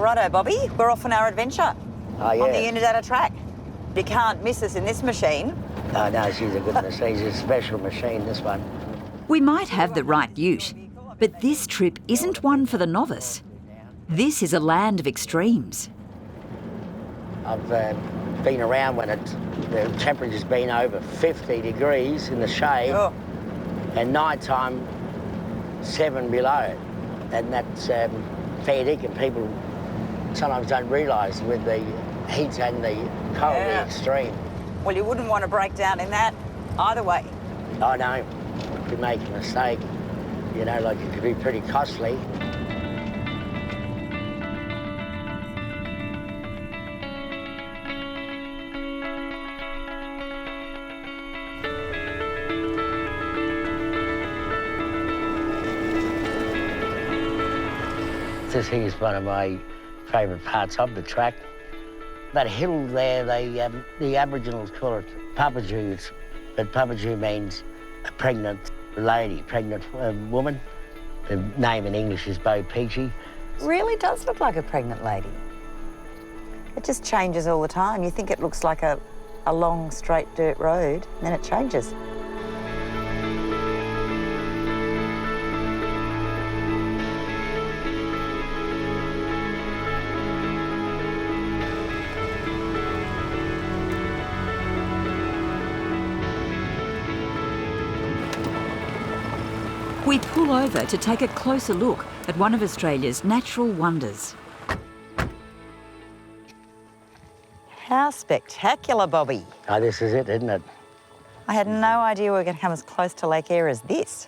Righto, Bobby, we're off on our adventure Oh, yeah. on the Oodnadatta track. You can't miss us in this machine. Oh, no, she's a good machine. She's a special machine, this one. We might have the right ute, but this trip isn't one for the novice. This is a land of extremes. I've been around when the temperature's been over 50 degrees in the shade, and night time 7 below. And that's fair dinkum. People sometimes don't realise with the heat and the cold, the extreme. Well, you wouldn't want to break down in that either way. I know. If you make a mistake, you know, like it could be pretty costly. This here is one of my favourite parts of the track. That hill there, the Aboriginals call it Papagoo, but Papagoo means a pregnant lady, pregnant woman. The name in English is Bo Peachy. Really does look like a pregnant lady. It just changes all the time. You think it looks like a long, straight dirt road, and then it changes. We pull over to take a closer look at one of Australia's natural wonders. How spectacular, Bobby. Oh, this is it, isn't it? I had no idea we were going to come as close to Lake Eyre as this.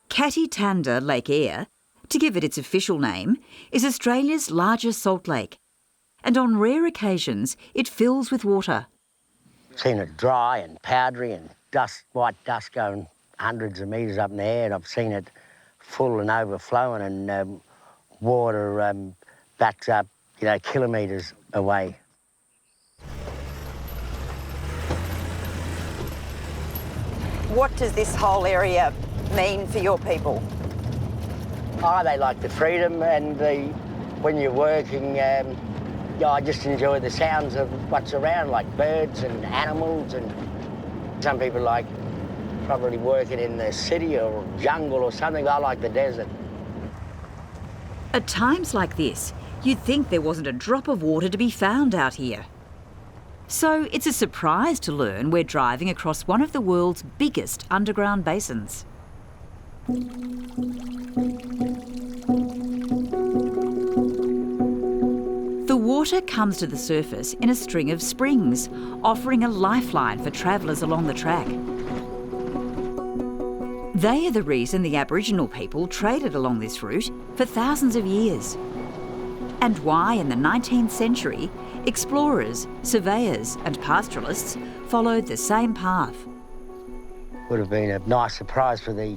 Tanda Lake Eyre, to give it its official name, is Australia's largest salt lake. And on rare occasions, it fills with water. Seen it dry and powdery and dust, white dust going hundreds of metres up in the air, and I've seen it full and overflowing, and water backs up, you know, kilometres away. What does this whole area mean for your people? Oh, they like the freedom, and when you're working, yeah, I just enjoy the sounds of what's around, like birds and animals, and some people like probably working in the city or jungle or something. I like the desert. At times like this, you'd think there wasn't a drop of water to be found out here. So it's a surprise to learn we're driving across one of the world's biggest underground basins. The water comes to the surface in a string of springs, offering a lifeline for travellers along the track. They are the reason the Aboriginal people traded along this route for thousands of years. And why, in the 19th century, explorers, surveyors and pastoralists followed the same path. Would have been a nice surprise for the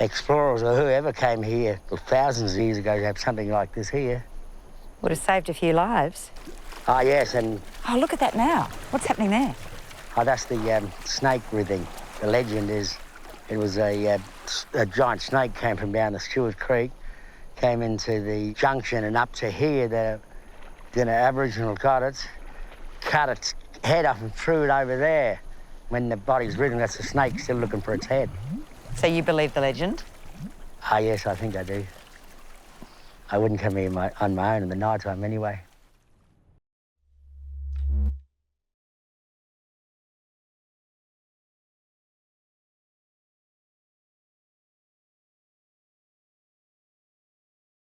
explorers or whoever came here thousands of years ago to have something like this here. Would have saved a few lives. Oh, yes, and... Oh, look at that now. What's happening there? Oh, that's the snake breathing. The legend is it was a giant snake came from down the Stewart Creek, came into the junction and up to here. Then an Aboriginal got it, cut its head off and threw it over there. When the body's written, that's the snake still looking for its head. So you believe the legend? Ah, yes, I think I do. I wouldn't come here on my own in the night time anyway.